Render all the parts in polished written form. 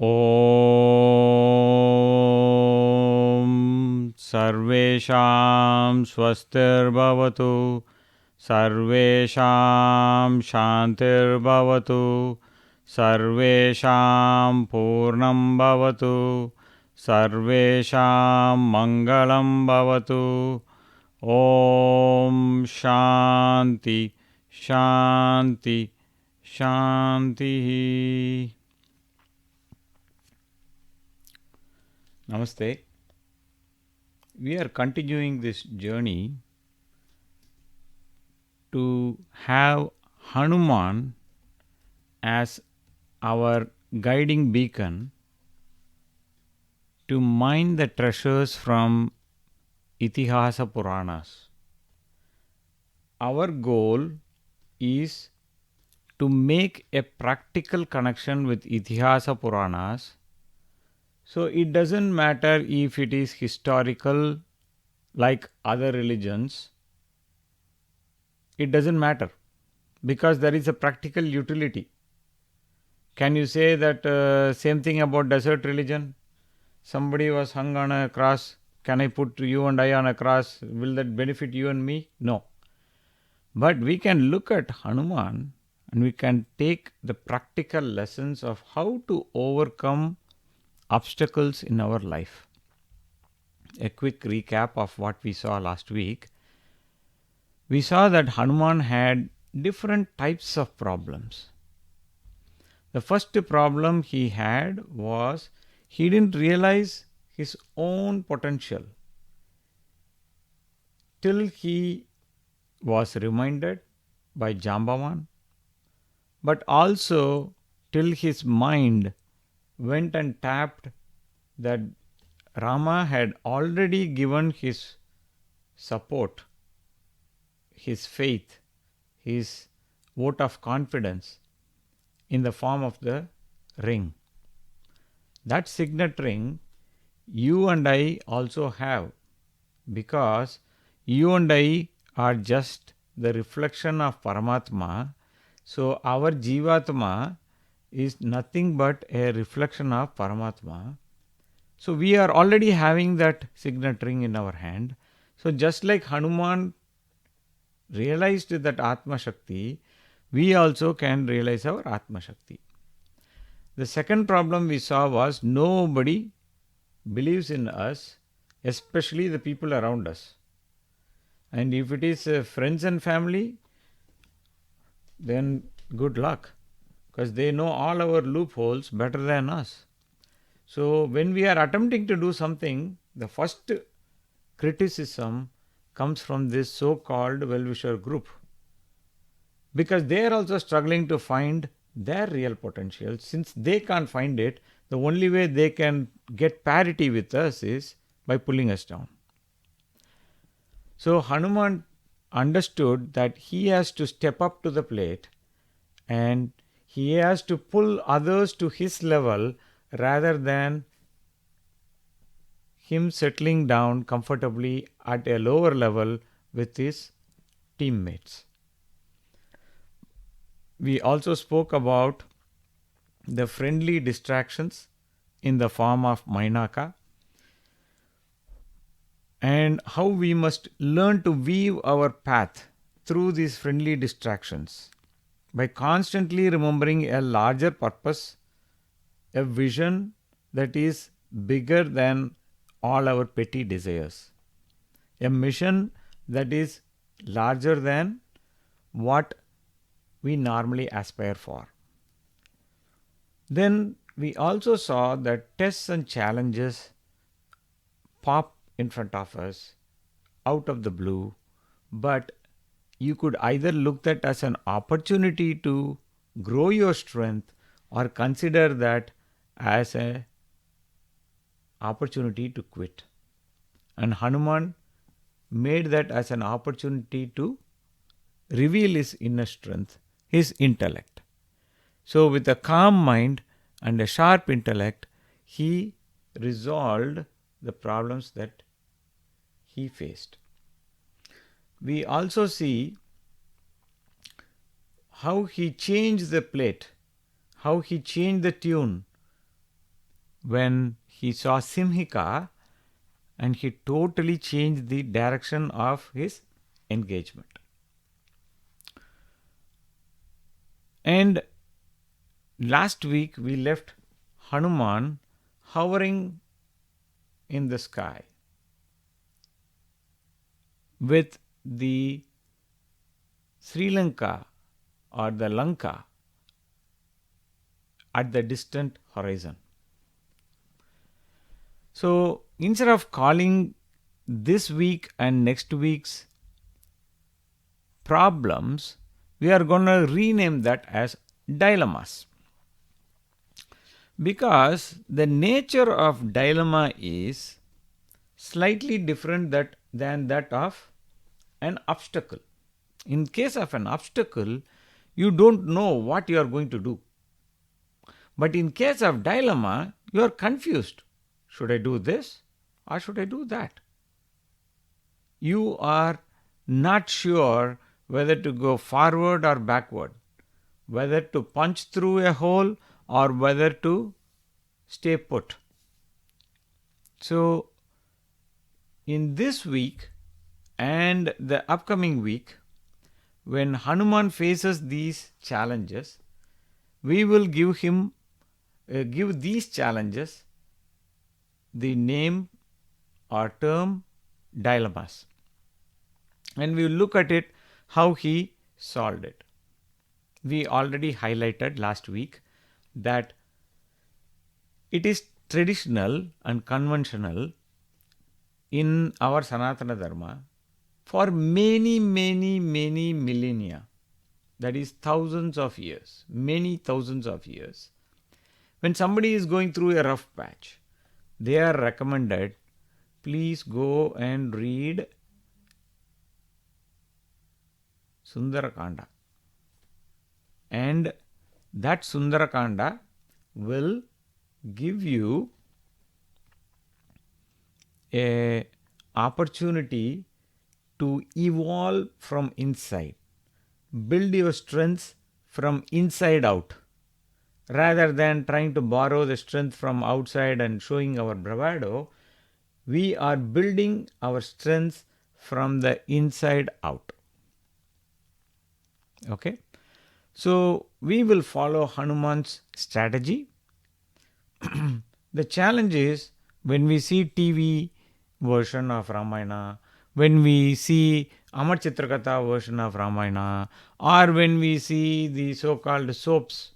Om Sarvesham Swastirbhavatu Sarvesham Shantirbhavatu Sarvesham Purnam Bhavatu Sarvesham Mangalam Bhavatu. Om Shanti Shanti Shanti. Namaste. We are continuing this journey to have Hanuman as our guiding beacon to mine the treasures from Itihasa Puranas. Our goal is to make a practical connection with Itihasa Puranas. So it doesn't matter if it is historical like other religions. It doesn't matter because there is a practical utility. Can you say that same thing about desert religion? Somebody was hung on a cross. Can I put you and I on a cross? Will that benefit you and me? No. But we can look at Hanuman and we can take the practical lessons of how to overcome obstacles in our life. A quick recap of what we saw last week. We saw that Hanuman had different types of problems. The first problem he had was he didn't realize his own potential till he was reminded by Jambavan, but also till his mind went and tapped that Rama had already given his support, his faith, his vote of confidence in the form of the ring. That signet ring you and I also have, because you and I are just the reflection of Paramatma. So our Jivatma is nothing but a reflection of Paramatma. So we are already having that signet ring in our hand. So just like Hanuman realized that Atma Shakti, we also can realize our Atma Shakti. The second problem we saw was nobody believes in us, especially the people around us. And if it is friends and family, then good luck, because they know all our loopholes better than us. So when we are attempting to do something, the first criticism comes from this so-called well-wisher group, because they are also struggling to find their real potential. Since they can't find it, the only way they can get parity with us is by pulling us down. So Hanuman understood that he has to step up to the plate and he has to pull others to his level rather than him settling down comfortably at a lower level with his teammates. We also spoke about the friendly distractions in the form of Mainaka and how we must learn to weave our path through these friendly distractions by constantly remembering a larger purpose, a vision that is bigger than all our petty desires, a mission that is larger than what we normally aspire for. Then we also saw that tests and challenges pop in front of us out of the blue, but you could either look that as an opportunity to grow your strength or consider that as an opportunity to quit. And Hanuman made that as an opportunity to reveal his inner strength, his intellect. So with a calm mind and a sharp intellect, he resolved the problems that he faced. We also see how he changed the plate, how he changed the tune when he saw Simhika, and he totally changed the direction of his engagement. And last week we left Hanuman hovering in the sky with the Sri Lanka or the Lanka at the distant horizon. So instead of calling this week and next week's problems, we are going to rename that as dilemmas. Because the nature of dilemma is slightly different than that of an obstacle. In case of an obstacle, you don't know what you are going to do. But in case of dilemma, you are confused. Should I do this or should I do that? You are not sure whether to go forward or backward, whether to punch through a hole or whether to stay put. So, in this week and the upcoming week, when Hanuman faces these challenges, we will give these challenges the name or term dilemmas. And we will look at it how he solved it. We already highlighted last week that it is traditional and conventional in our Sanatana Dharma for many millennia, that is thousands of years, many thousands of years. When somebody is going through a rough patch, they are recommended, please go and read Sundarakanda. And that Sundarakanda will give you an opportunity to evolve from inside. Build your strengths from inside out, rather than trying to borrow the strength from outside and showing our bravado. We are building our strengths from the inside out. Okay? So, we will follow Hanuman's strategy. The challenge is when we see TV version of Ramayana, when we see Amar Chitrakatha version of Ramayana, or when we see the so-called soaps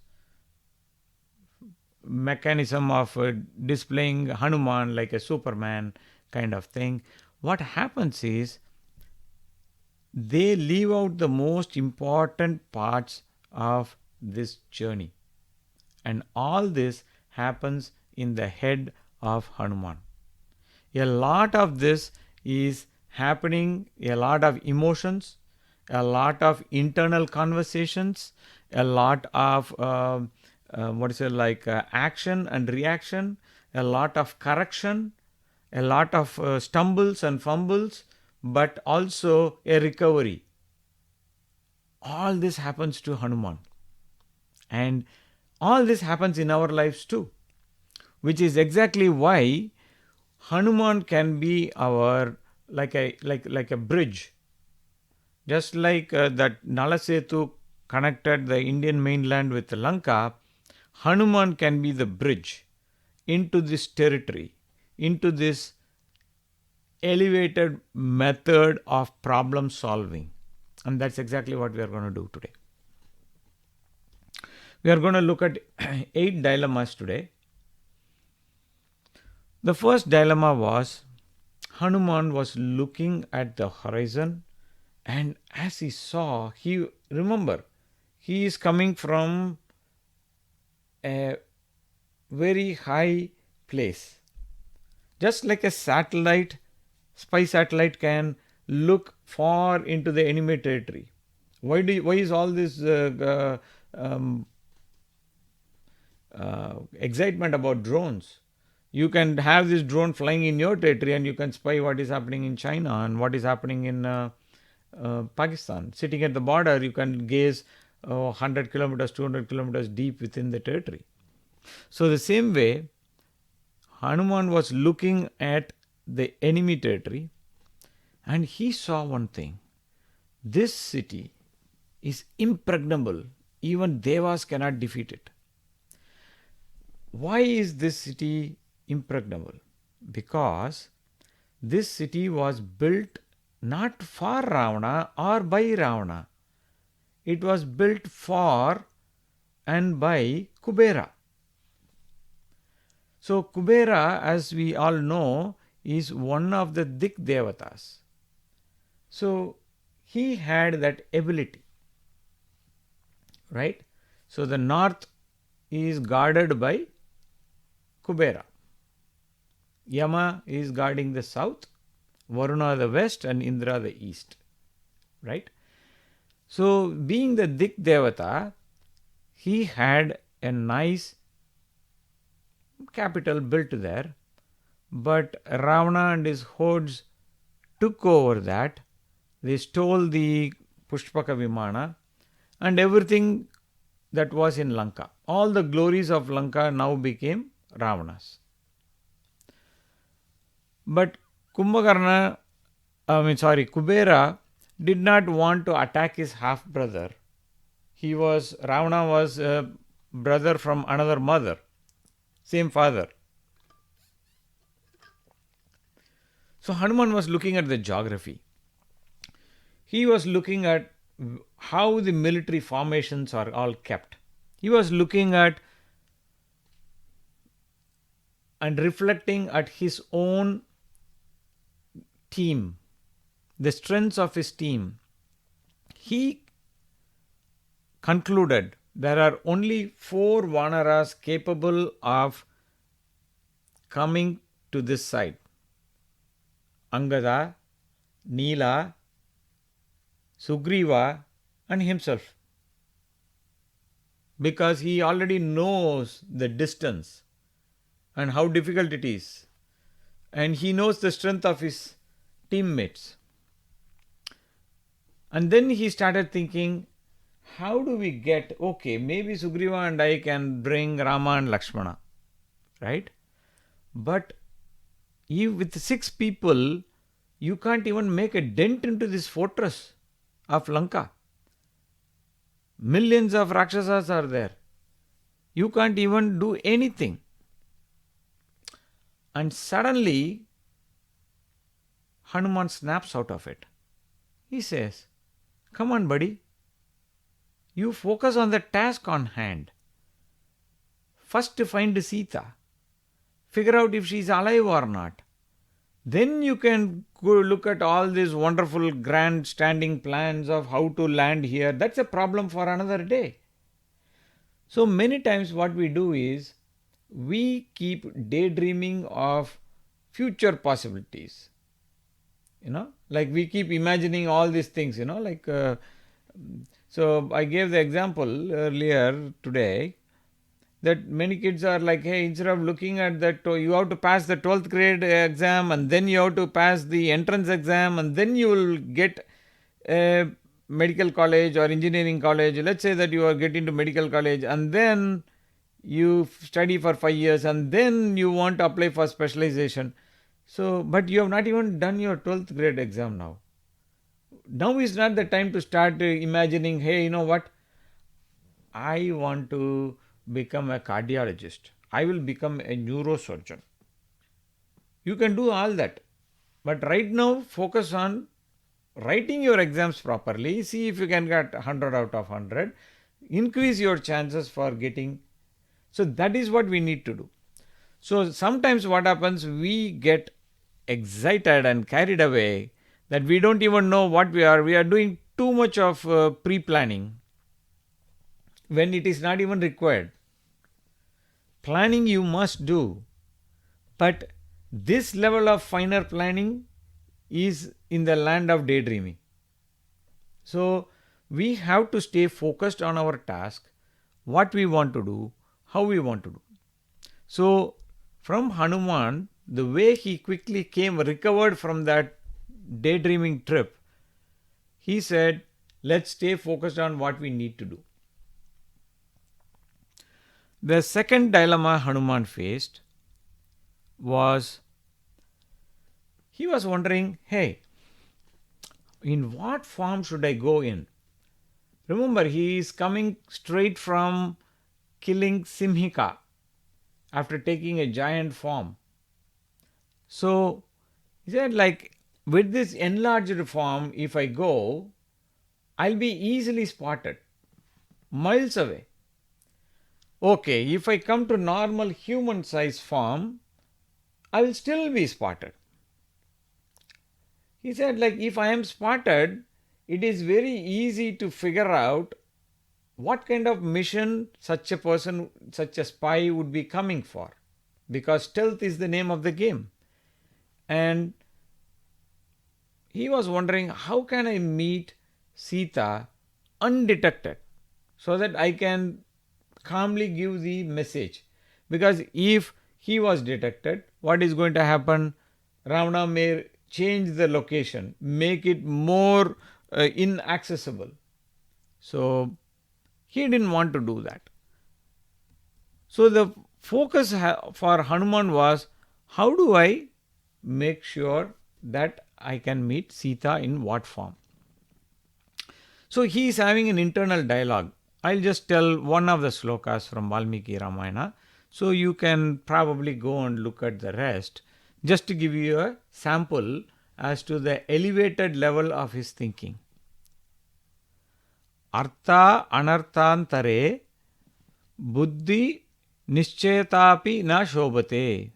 mechanism of displaying Hanuman like a Superman kind of thing, what happens is they leave out the most important parts of this journey. And all this happens in the head of Hanuman. A lot of this is happening, a lot of emotions, a lot of internal conversations, a lot of action and reaction, a lot of correction, a lot of stumbles and fumbles, but also a recovery. All this happens to Hanuman. And all this happens in our lives too, which is exactly why Hanuman can be our like a bridge. Just like that Nala Setu connected the Indian mainland with Lanka, Hanuman can be the bridge into this territory, into this elevated method of problem solving. And that's exactly what we are going to do today. We are going to look at 8 dilemmas today. The first dilemma was Hanuman was looking at the horizon, and as he saw, he is coming from a very high place. Just like a spy satellite can look far into the enemy territory. Why is all this excitement about drones? You can have this drone flying in your territory and you can spy what is happening in China and what is happening in Pakistan. Sitting at the border, you can gaze 100 kilometers, 200 kilometers deep within the territory. So the same way, Hanuman was looking at the enemy territory and he saw one thing. This city is impregnable. Even Devas cannot defeat it. Why is this city impregnable? Because this city was built not for Ravana or by Ravana. It was built for and by Kubera. So Kubera, as we all know, is one of the Dik Devatas. So he had that ability, right? So the north is guarded by Kubera. Yama is guarding the south, Varuna the west, and Indra the east, right? So being the Dik Devata, he had a nice capital built there, but Ravana and his hordes took over that. They stole the Pushpaka Vimana and everything that was in Lanka. All the glories of Lanka now became Ravana's. But Kubera did not want to attack his half brother. Ravana was a brother from another mother, same father. So Hanuman was looking at the geography. He was looking at how the military formations are all kept. He was looking at and reflecting at his own team, the strengths of his team. He concluded there are only 4 Vanaras capable of coming to this side: Angada, Neela, Sugriva, and himself. Because he already knows the distance and how difficult it is. And he knows the strength of his teammates. And then he started thinking, how do we get, maybe Sugriva and I can bring Rama and Lakshmana, right? But with 6 people, you can't even make a dent into this fortress of Lanka. Millions of Rakshasas are there. You can't even do anything. And suddenly, Hanuman snaps out of it. He says, come on, buddy. You focus on the task on hand. First find Sita. Figure out if she is alive or not. Then you can go look at all these wonderful grand standing plans of how to land here. That's a problem for another day. So many times what we do is we keep daydreaming of future possibilities. Like we keep imagining all these things, so I gave the example earlier today that many kids are like, hey, instead of looking at that, you have to pass the 12th grade exam and then you have to pass the entrance exam and then you will get a medical college or engineering college. Let's say that you are getting to medical college and then you study for 5 years and then you want to apply for specialization. So, but you have not even done your 12th grade exam now. Now is not the time to start imagining, hey, you know what? I want to become a cardiologist. I will become a neurosurgeon. You can do all that. But right now, focus on writing your exams properly. See if you can get 100 out of 100. Increase your chances for getting. So that is what we need to do. So sometimes what happens, we get excited and carried away that we don't even know what we are doing too much of pre-planning when it is not even required. Planning you must do, but this level of finer planning is in the land of daydreaming. So we have to stay focused on our task, what we want to do, how we want to do. So from Hanuman, the way he quickly recovered from that daydreaming trip, he said, let's stay focused on what we need to do. The second dilemma Hanuman faced was he was wondering, hey, in what form should I go in? Remember, he is coming straight from killing Simhika after taking a giant form. So he said, like, with this enlarged form, if I go, I'll be easily spotted, miles away. Okay, if I come to normal human size form, I will still be spotted. He said, like, if I am spotted, it is very easy to figure out what kind of mission such a person, such a spy would be coming for. Because stealth is the name of the game. And he was wondering, how can I meet Sita undetected so that I can calmly give the message? Because if he was detected, what is going to happen? Ravana may change the location, make it more inaccessible. So he didn't want to do that. So the focus for Hanuman was, how do I make sure that I can meet Sita in what form? So he is having an internal dialogue. I'll just tell one of the slokas from Valmiki Ramayana. So you can probably go and look at the rest, just to give you a sample as to the elevated level of his thinking. Artha anarthantare buddhi nischetapi na shobhate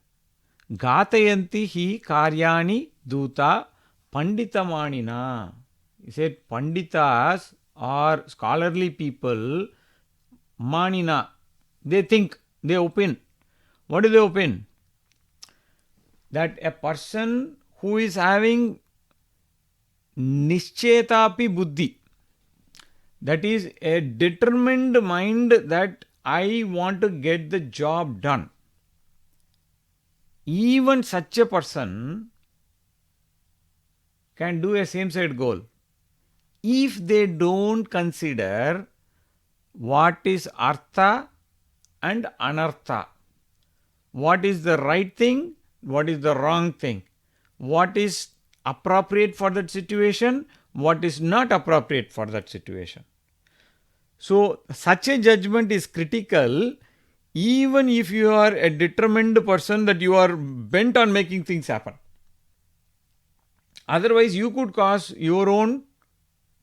ghatayanti hi karyani duta panditamanina. He said panditas are scholarly people, manina, they think, they opine. What do they opine? That a person who is having nischetapi buddhi, that is a determined mind that I want to get the job done, even such a person can do a same-side goal if they don't consider what is artha and anartha, what is the right thing, what is the wrong thing, what is appropriate for that situation, what is not appropriate for that situation. So such a judgment is critical even if you are a determined person that you are bent on making things happen. Otherwise, you could cause your own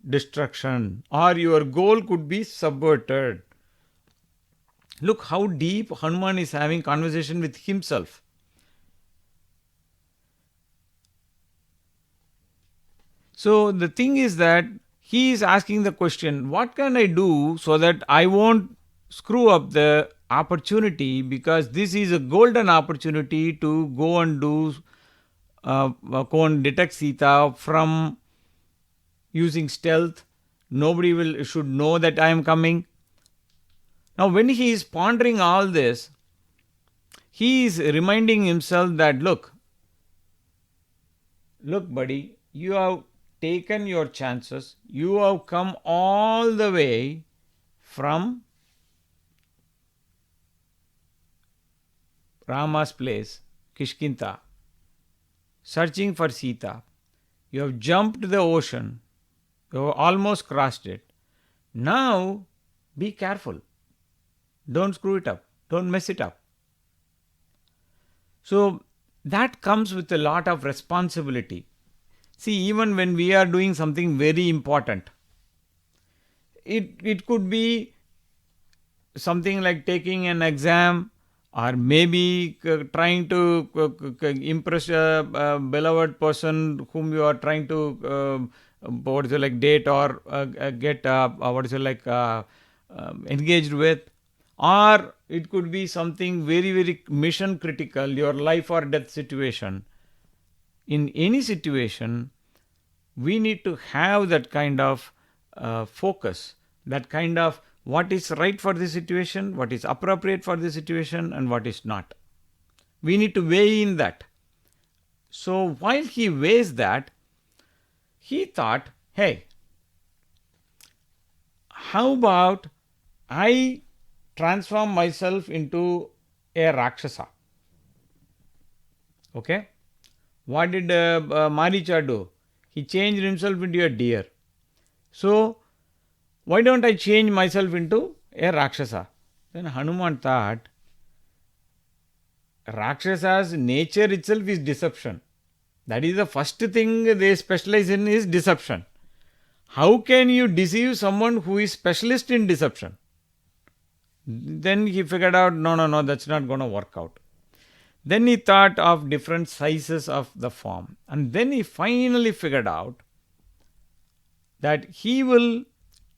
destruction or your goal could be subverted. Look how deep Hanuman is having conversation with himself. So the thing is that he is asking the question, what can I do so that I won't screw up the opportunity, because this is a golden opportunity to go and go and detect Sita from using stealth. Nobody should know that I am coming. Now when he is pondering all this, he is reminding himself that look buddy, you have taken your chances. You have come all the way from Rama's place, Kishkinta, searching for Sita. You have jumped the ocean. You have almost crossed it. Now, be careful. Don't screw it up. Don't mess it up. So, that comes with a lot of responsibility. See, even when we are doing something very important, it could be something like taking an exam, or maybe trying to impress a beloved person whom you are trying to date or get engaged with, or it could be something very very mission critical, your life or death situation. In any situation, we need to have that kind of focus, that kind of what is right for the situation, what is appropriate for the situation, and what is not. We need to weigh in that. So while he weighs that, he thought, hey, how about I transform myself into a Rakshasa? Okay. What did Maricha do? He changed himself into a deer. So, why don't I change myself into a Rakshasa? Then Hanuman thought, Rakshasa's nature itself is deception. That is the first thing they specialize in is deception. How can you deceive someone who is specialist in deception? Then he figured out, no, that's not going to work out. Then he thought of different sizes of the form. And then he finally figured out that he will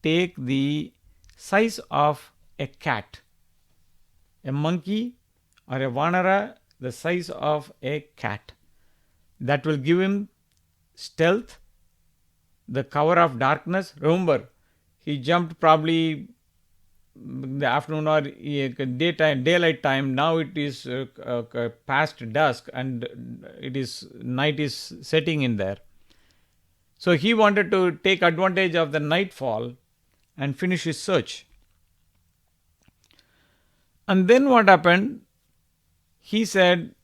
take the size of a cat, a monkey, or a vanara, the size of a cat. That will give him stealth, the cover of darkness. Remember, he jumped probably the afternoon or daylight time. Now it is past dusk and it is night is setting in there. So he wanted to take advantage of the nightfall and finish his search. And then what happened? He said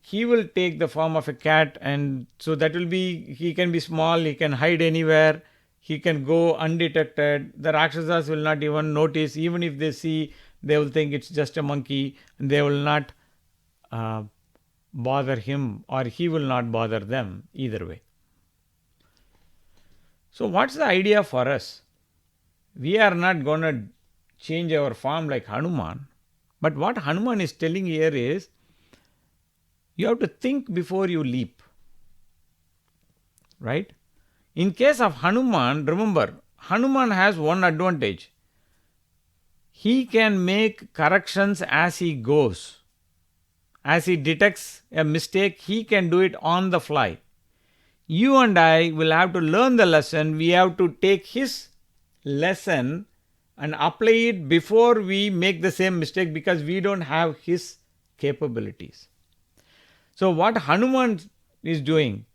he will take the form of a cat, and so that will be, he can be small, he can hide anywhere, he can go undetected. The Rakshasas will not even notice. Even if they see, they will think it's just a monkey, and they will not bother him, or he will not bother them either way. So what's the idea for us? We are not going to change our form like Hanuman, but what Hanuman is telling here is, you have to think before you leap. Right? In case of Hanuman, remember, Hanuman has one advantage. He can make corrections as he goes. As he detects a mistake, he can do it on the fly. You and I will have to learn the lesson. We have to take his lesson and apply it before we make the same mistake, because we don't have his capabilities. So what Hanuman is doing,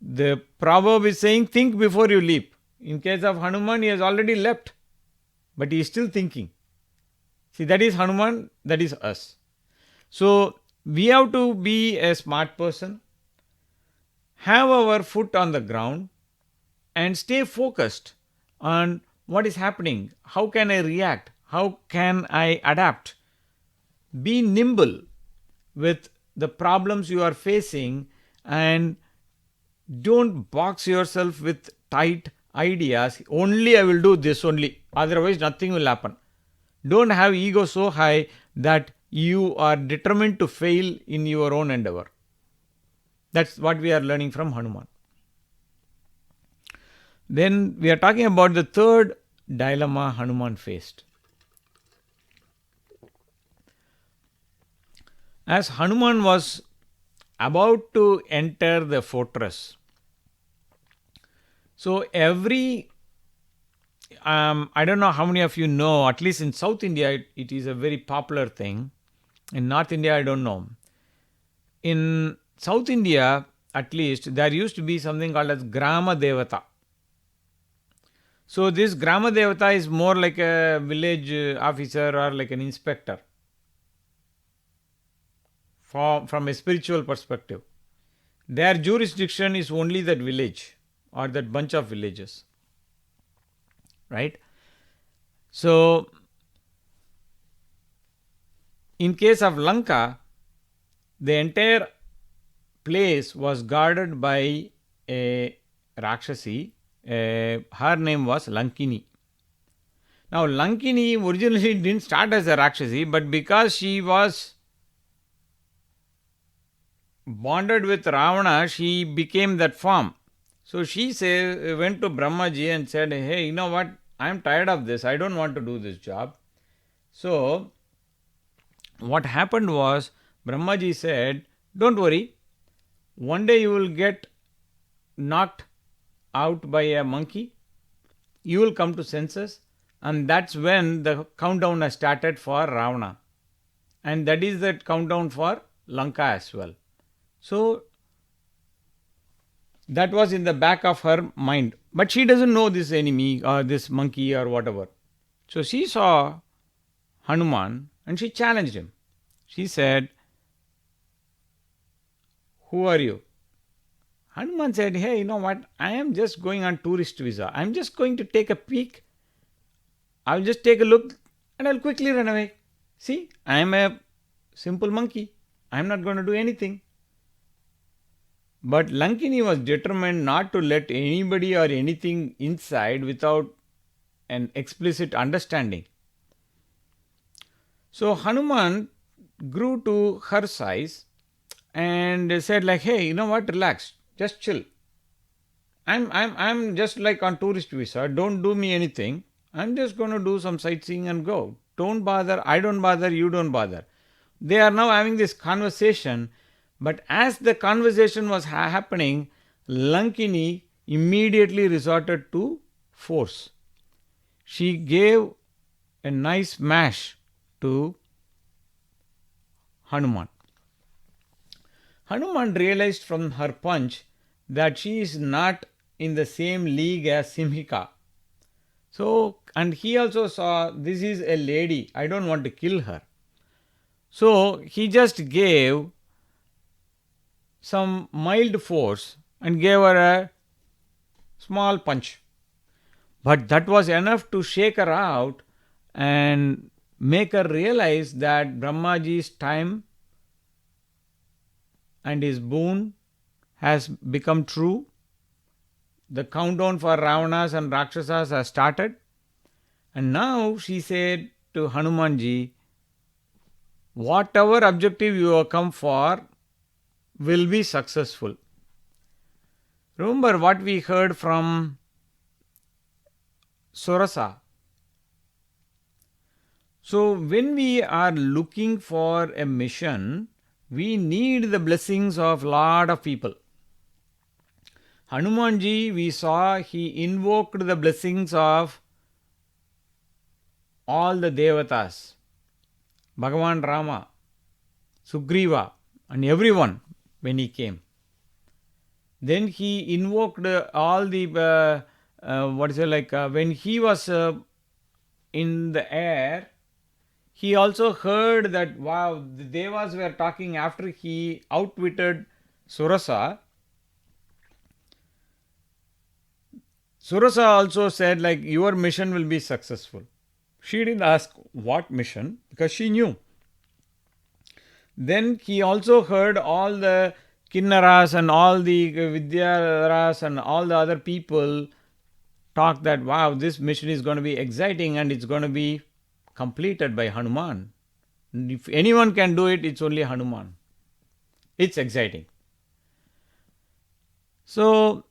the proverb is saying, think before you leap. In case of Hanuman, he has already leapt, but he is still thinking. See, that is Hanuman, that is us. So we have to be a smart person, have our foot on the ground, and stay focused on what is happening. How can I react? How can I adapt? Be nimble with the problems you are facing, and don't box yourself with tight ideas. Only I will do this only, otherwise nothing will happen. Don't have ego so high that you are determined to fail in your own endeavor. That's what we are learning from Hanuman. Then we are talking about the third dilemma Hanuman faced. As Hanuman was about to enter the fortress, so every, I don't know how many of you know, at least in South India, it is a very popular thing. In North India, I don't know. In South India, at least, there used to be something called as Grama Devata. So this Grama Devata is more like a village officer or like an inspector from a spiritual perspective. Their jurisdiction is only that village or that bunch of villages. Right? So, in case of Lanka, the entire place was guarded by a Rakshasi. Her name was Lankini. Now, Lankini originally didn't start as a Rakshasi, but because she was bonded with Ravana, she became that form. So she went to Brahmaji and said, hey, you know what? I am tired of this. I don't want to do this job. So what happened was, Brahmaji said, don't worry. One day you will get knocked out by a monkey. You will come to senses. And that's when the countdown has started for Ravana. And that is the countdown for Lanka as well. So that was in the back of her mind. But she doesn't know this enemy or this monkey or whatever. So she saw Hanuman and she challenged him. She said, Who are you? Hanuman said, hey, you know what? I am just going on tourist visa. I'm just going to take a peek. I'll just take a look and I'll quickly run away. See, I am a simple monkey. I'm not going to do anything. But Lankini was determined not to let anybody or anything inside without an explicit understanding. So Hanuman grew to her size and said like, hey, you know what, relax, just chill. I'm just like on tourist visa, don't do me anything. I'm just going to do some sightseeing and go. Don't bother, I don't bother, you don't bother. They are now having this conversation, but as the conversation was happening, Lankini immediately resorted to force. She gave a nice mash to Hanuman. Hanuman realized from her punch that she is not in the same league as Simhika. So, and he also saw this is a lady, I don't want to kill her. So, he just gave some mild force and gave her a small punch. But that was enough to shake her out and make her realize that Brahmaji's time and his boon has become true. The countdown for Ravanas and Rakshasas has started. And now she said to Hanumanji, whatever objective you have come for will be successful. Remember what we heard from Surasa. So when we are looking for a mission, we need the blessings of lot of people. Hanumanji, we saw he invoked the blessings of all the Devatas, Bhagavan Rama, Sugriva, and everyone when he came. Then he invoked all the, when he was in the air, he also heard that, wow, the Devas were talking after he outwitted Surasa. Surasa also said, like, your mission will be successful. She didn't ask what mission because she knew. Then he also heard all the Kinnaras and all the Vidyaras and all the other people talk that, wow, this mission is going to be exciting and it's going to be completed by Hanuman. If anyone can do it, it's only Hanuman. It's exciting. So,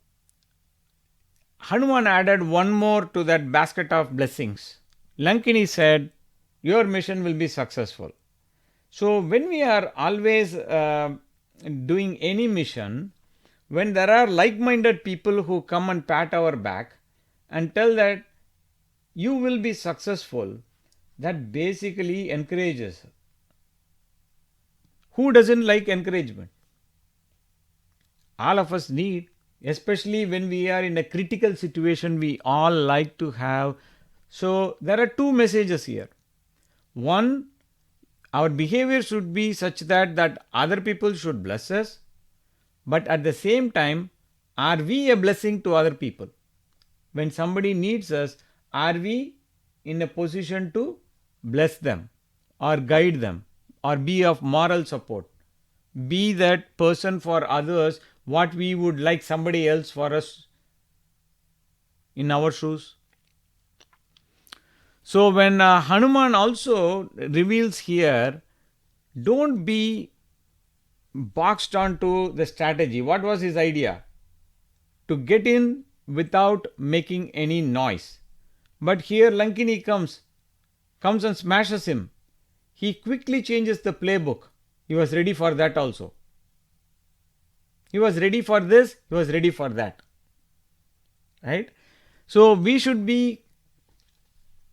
Hanuman added one more to that basket of blessings. Lankini said, your mission will be successful. So, when we are always doing any mission, when there are like-minded people who come and pat our back and tell that you will be successful, that basically encourages. Who doesn't like encouragement? All of us need, especially when we are in a critical situation, we all like to have. So there are two messages here. One, our behavior should be such that other people should bless us, but at the same time, are we a blessing to other people? When somebody needs us, are we in a position to bless them or guide them or be of moral support? Be that person for others what we would like somebody else for us in our shoes. So when Hanuman also reveals here, don't be boxed onto the strategy. What was his idea? To get in without making any noise. But here Lankini comes and smashes him. He quickly changes the playbook. He was ready for that also. He was ready for this, he was ready for that. Right? So we should be,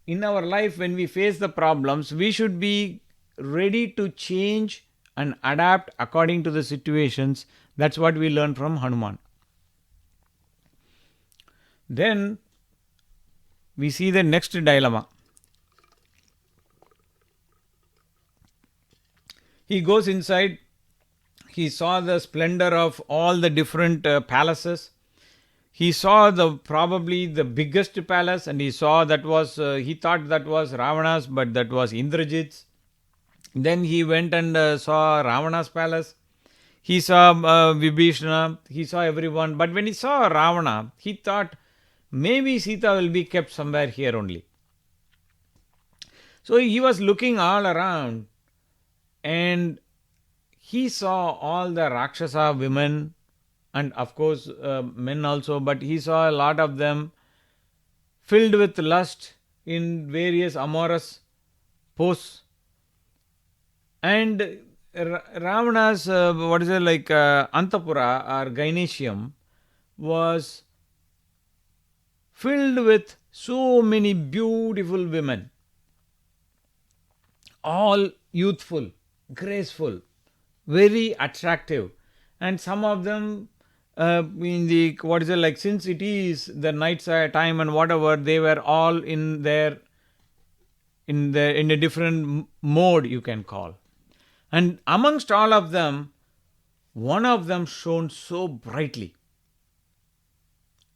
in our life when we face the problems, we should be ready to change and adapt according to the situations. That's what we learn from Hanuman. Then we see the next dilemma. He goes inside, He saw the splendor of all the different palaces. He saw the probably the biggest palace, and he saw that was he thought that was Ravana's, but that was Indrajit's. Then he went and saw Ravana's palace. He saw Vibhishana. He saw everyone. But when he saw Ravana, he thought maybe Sita will be kept somewhere here only. So he was looking all around, and he saw all the Rakshasa women, and of course men also, but he saw a lot of them filled with lust in various amorous poses. And Ravana's Antapura or Gynecium was filled with so many beautiful women, all youthful, graceful, very attractive, and some of them in the since it is the night time and whatever, they were all in a different mode, you can call. And amongst all of them, one of them shone so brightly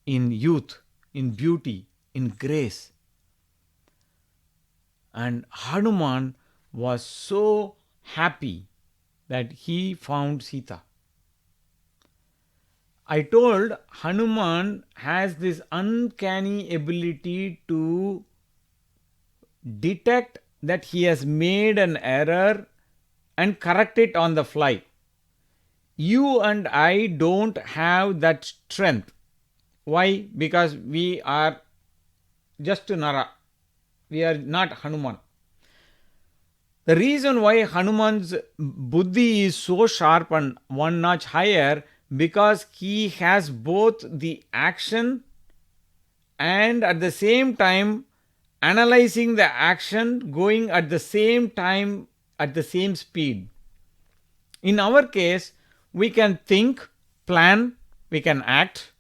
in youth, in beauty, in grace. And Hanuman was so happy that he found Sita. I told Hanuman has this uncanny ability to detect that he has made an error and correct it on the fly. You and I don't have that strength. Why? Because we are just Nara. We are not Hanuman. The reason why Hanuman's buddhi is so sharp and one notch higher, because he has both the action and at the same time analyzing the action, going at the same time at the same speed. In our case, we can think, plan, we can act,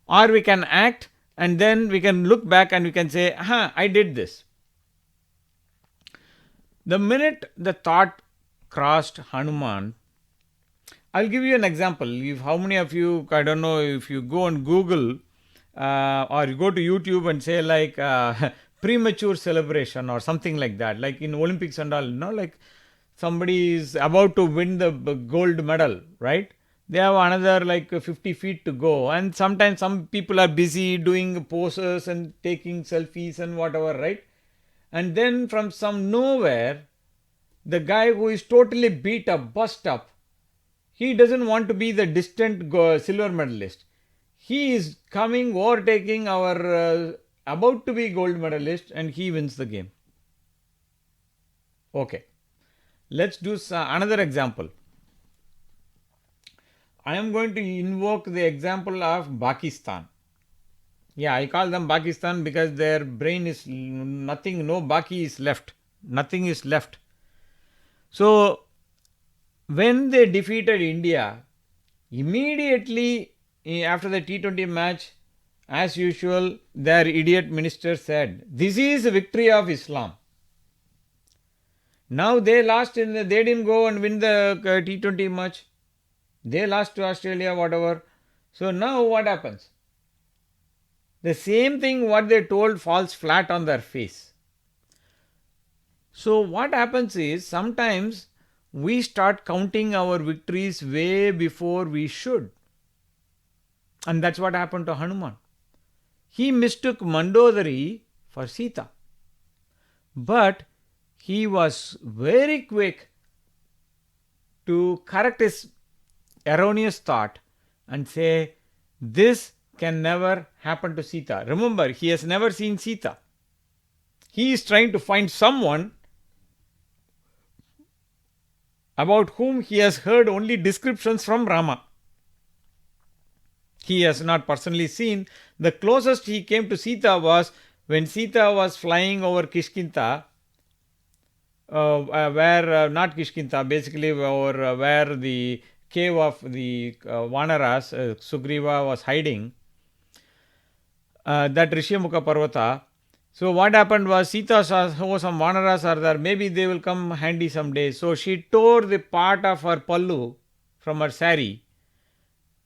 or we can act and then we can look back and we can say, I did this. The minute the thought crossed Hanuman, I'll give you an example. How many of you, I don't know, if you go on Google or you go to YouTube and say premature celebration or something like that, like in Olympics and all, like somebody is about to win the gold medal, right? They have another 50 feet to go, and sometimes some people are busy doing poses and taking selfies and whatever, right? And then from some nowhere, the guy who is totally beat up, bust up, he doesn't want to be the distant silver medalist. He is coming, overtaking our about to be gold medalist, and he wins the game. Okay, let's do another example. I am going to invoke the example of Pakistan. Yeah, I call them Pakistan because their brain is nothing, no Baki is left. Nothing is left. So, when they defeated India, immediately after the T20 match, as usual, their idiot minister said, "This is a victory of Islam." Now they lost, they didn't go and win the T20 match. They lost to Australia, whatever. So now what happens? The same thing what they told falls flat on their face. So what happens is, sometimes we start counting our victories way before we should. And that's what happened to Hanuman. He mistook Mandodari for Sita. But he was very quick to correct his erroneous thought and say, this can never happen to Sita. Remember, he has never seen Sita. He is trying to find someone about whom he has heard only descriptions from Rama. He has not personally seen. The closest he came to Sita was when Sita was flying over Kishkinta, not Kishkinta, basically where the cave of the Vanaras, Sugriva was hiding, that Rishyamukha Parvata. So what happened was, Sita saw, some Vanaras are there, maybe they will come handy someday. So she tore the part of her pallu from her sari,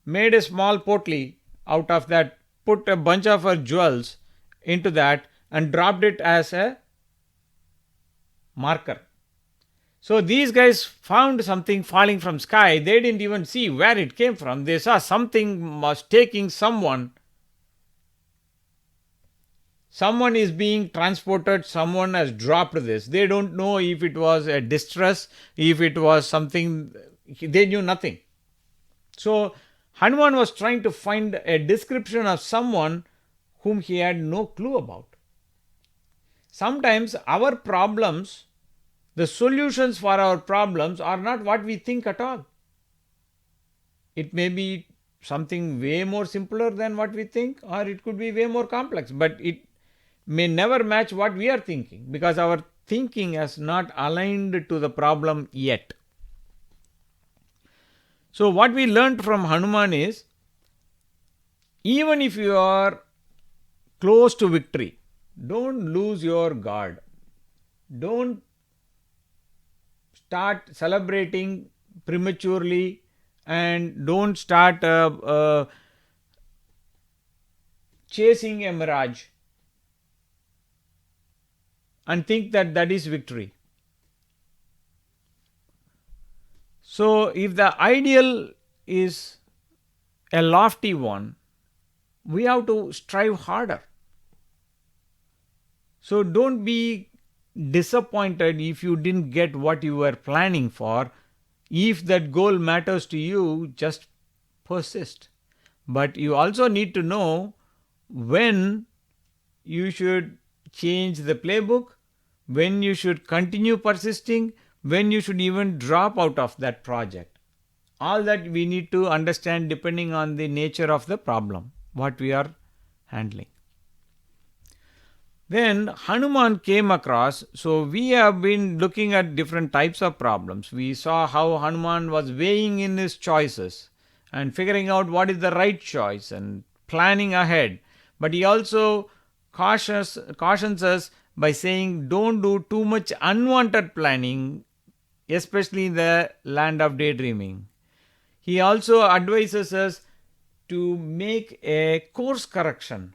made a small potli out of that, put a bunch of her jewels into that, and dropped it as a marker. So these guys found something falling from sky. They didn't even see where it came from. They saw something was taking someone. Someone is being transported. Someone has dropped this. They don't know if it was a distress, if it was something. They knew nothing. So Hanuman was trying to find a description of someone whom he had no clue about. Sometimes our problems, the solutions for our problems are not what we think at all. It may be something way more simpler than what we think, or it could be way more complex, but it may never match what we are thinking because our thinking has not aligned to the problem yet. So what we learned from Hanuman is, even if you are close to victory, don't lose your guard. Don't start celebrating prematurely, and don't start chasing a mirage and think that that is victory. So if the ideal is a lofty one, we have to strive harder. So don't be disappointed if you didn't get what you were planning for. If that goal matters to you, just persist. But you also need to know when you should change the playbook, when you should continue persisting, when you should even drop out of that project. All that we need to understand depending on the nature of the problem, what we are handling. Then Hanuman came across, so we have been looking at different types of problems. We saw how Hanuman was weighing in his choices and figuring out what is the right choice and planning ahead. But he also cautions us by saying don't do too much unwanted planning, especially in the land of daydreaming. He also advises us to make a course correction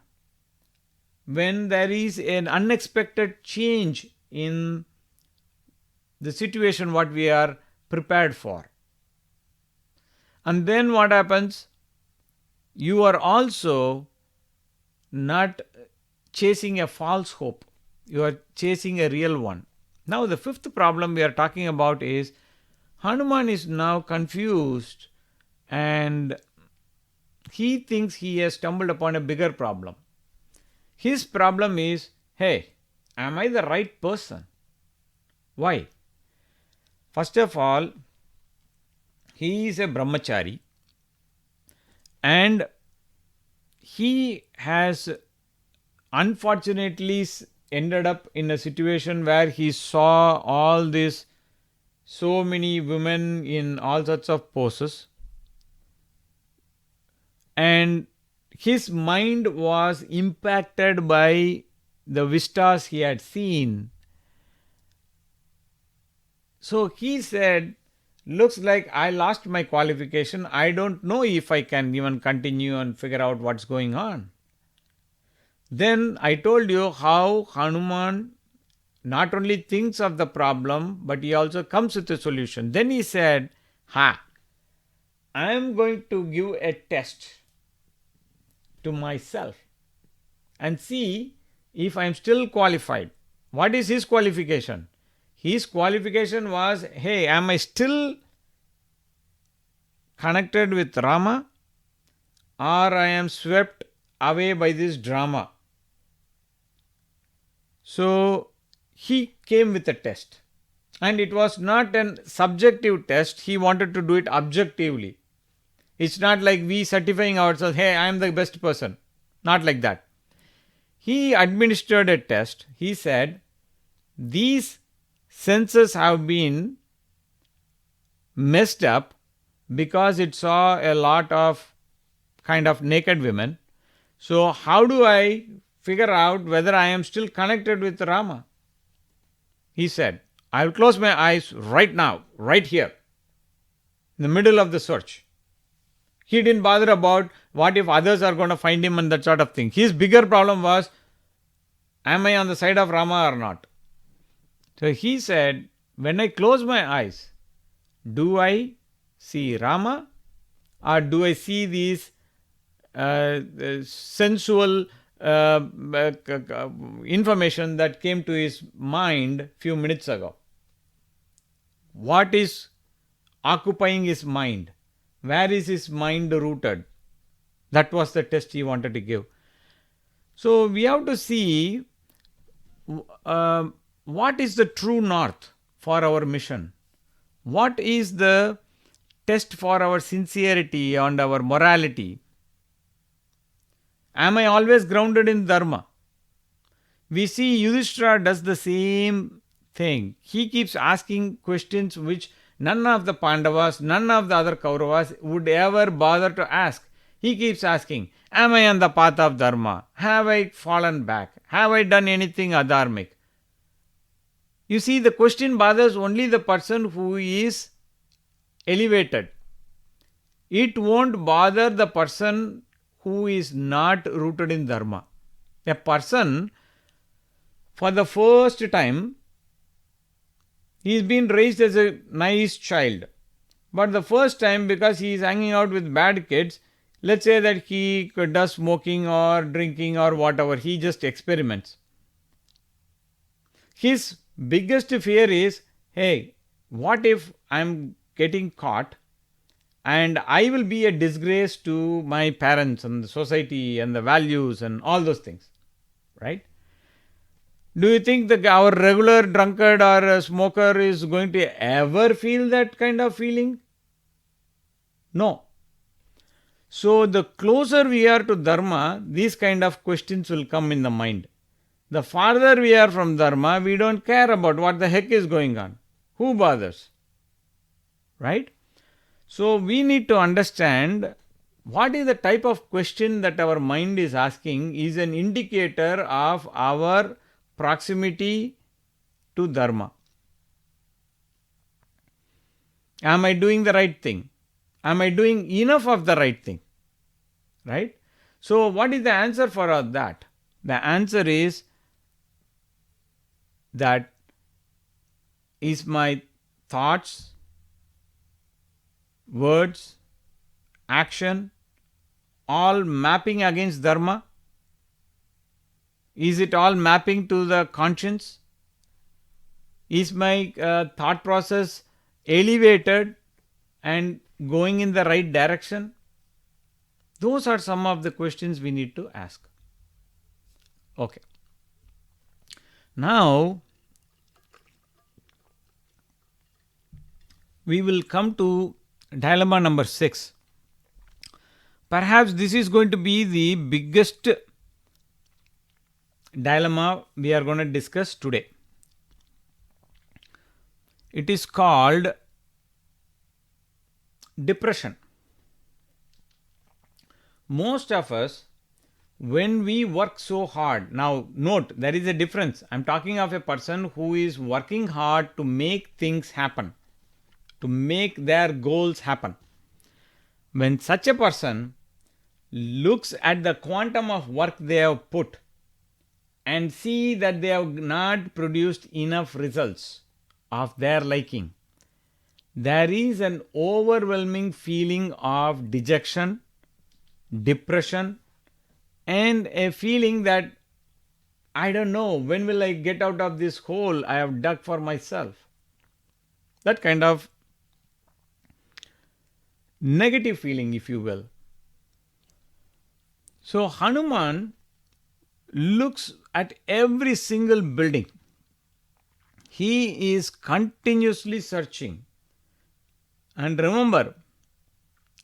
when there is an unexpected change in the situation what we are prepared for. And then what happens? You are also not chasing a false hope. You are chasing a real one. Now the fifth problem we are talking about is Hanuman is now confused and he thinks he has stumbled upon a bigger problem. His problem is, hey, am I the right person? Why? First of all, he is a brahmachari and he has unfortunately ended up in a situation where he saw all this, so many women in all sorts of poses, and his mind was impacted by the vistas he had seen. So he said, looks like I lost my qualification. I don't know if I can even continue and figure out what's going on. Then I told you how Hanuman not only thinks of the problem, but he also comes with a solution. Then he said, I am going to give a test to myself and see if I am still qualified. What is his qualification? His qualification was, hey, am I still connected with Rama, or I am swept away by this drama? So he came with a test, and it was not a subjective test. He wanted to do it objectively. It's not like we certifying ourselves, hey, I am the best person. Not like that. He administered a test. He said, these senses have been messed up because it saw a lot of kind of naked women. So how do I figure out whether I am still connected with Rama? He said, I will close my eyes right now, right here. in the middle of the search. He didn't bother about what if others are going to find him and that sort of thing. His bigger problem was, am I on the side of Rama or not? So he said, when I close my eyes, do I see Rama or do I see these sensual information that came to his mind few minutes ago? What is occupying his mind? Where is his mind rooted? That was the test he wanted to give. So we have to see what is the true north for our mission. What is the test for our sincerity and our morality? Am I always grounded in Dharma? We see Yudhishthira does the same thing. He keeps asking questions which none of the Pandavas, none of the other Kauravas would ever bother to ask. He keeps asking, am I on the path of Dharma? Have I fallen back? Have I done anything adharmic? You see, the question bothers only the person who is elevated. It won't bother the person who is not rooted in Dharma. A person, for the first time, he's been raised as a nice child. But the first time, because he is hanging out with bad kids, let's say that he does smoking or drinking or whatever, he just experiments. His biggest fear is, hey, what if I'm getting caught and I will be a disgrace to my parents and the society and the values and all those things, right? Do you think that our regular drunkard or a smoker is going to ever feel that kind of feeling? No. So the closer we are to Dharma, these kind of questions will come in the mind. The farther we are from Dharma, we don't care about what the heck is going on. Who bothers? Right? So we need to understand what is the type of question that our mind is asking is an indicator of our proximity to Dharma. Am I doing the right thing? Am I doing enough of the right thing? Right? So what is the answer for that? The answer is that is my thoughts, words, action all mapping against Dharma? Is it all mapping to the conscience? Is my thought process elevated and going in the right direction? Those are some of the questions we need to ask. Okay. Now, we will come to dilemma number 6. Perhaps this is going to be the biggest dilemma we are going to discuss today. It is called depression. Most of us, when we work so hard, now note there is a difference. I am talking of a person who is working hard to make things happen, to make their goals happen. When such a person looks at the quantum of work they have put and see that they have not produced enough results of their liking, there is an overwhelming feeling of dejection, depression, and a feeling that I don't know, when will I get out of this hole I have dug for myself? That kind of negative feeling, if you will. So Hanuman looks at every single building. He is continuously searching. And remember,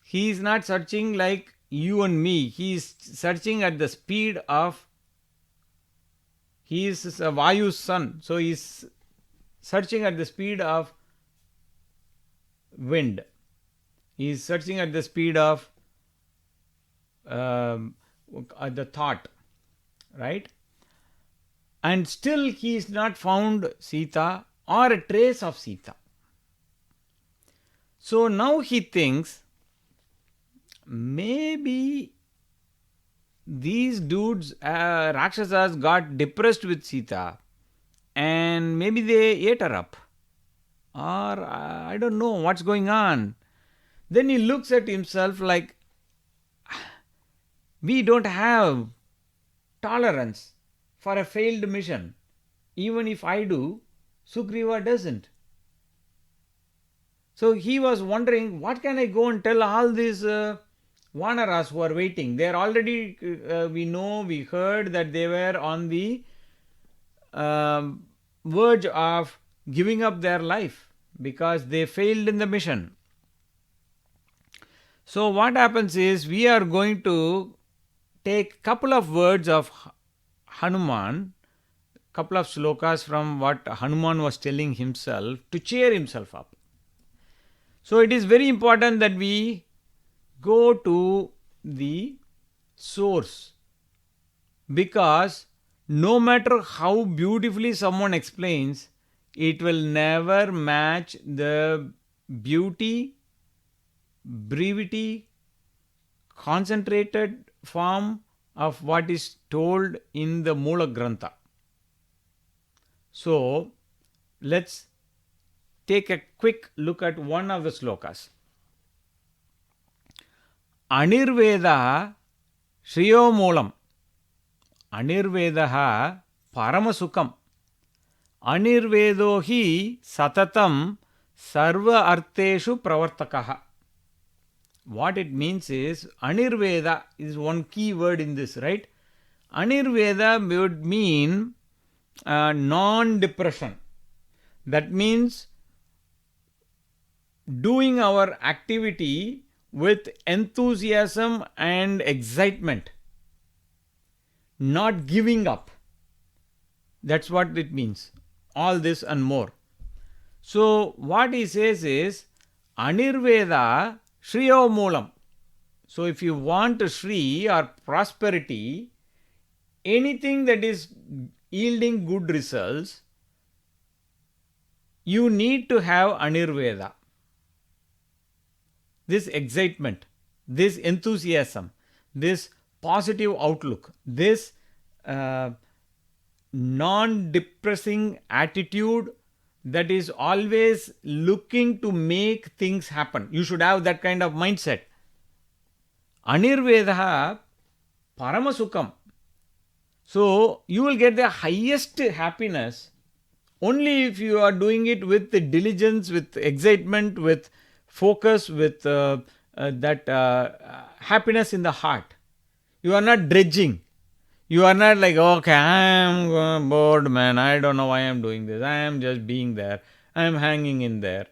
he is not searching like you and me. He is searching at the speed of, he is Vayu's son. So he is searching at the speed of wind. He is searching at the speed of the thought, right? And still he is not found Sita or a trace of Sita. So now he thinks maybe these dudes, Rakshasas, got depressed with Sita and maybe they ate her up. Or I don't know what's going on. Then he looks at himself like, we don't have tolerance for a failed mission. Even if I do, Sugriva doesn't. So he was wondering, what can I go and tell all these Vanaras who are waiting? They are already, we heard that they were on the verge of giving up their life because they failed in the mission. So what happens is, we are going to take couple of words of Hanuman, couple of slokas from what Hanuman was telling himself to cheer himself up. So it is very important that we go to the source, because no matter how beautifully someone explains, it will never match the beauty, brevity, concentrated form of what is told in the Moola Grantha. So let's take a quick look at one of the slokas. Anirveda Shriyo Moolam, Anirvedaha Paramasukam, Anirvedo hi Satatam Sarva Arteshu Pravartakaha. What it means is, Anirveda is one key word in this, right? Anirveda would mean non-depression. That means doing our activity with enthusiasm and excitement, not giving up. That's what it means. All this and more. So what he says is, Anirveda Shriyo Moolam. So if you want Shri or prosperity, anything that is yielding good results, you need to have Anirveda. This excitement, this enthusiasm, this positive outlook, this non-depressing attitude that is always looking to make things happen. You should have that kind of mindset. Anirvedaha Paramasukam. So you will get the highest happiness only if you are doing it with diligence, with excitement, with focus, with that happiness in the heart. You are not dredging. You are not like, okay, I am bored, man. I don't know why I am doing this. I am just being there. I am hanging in there.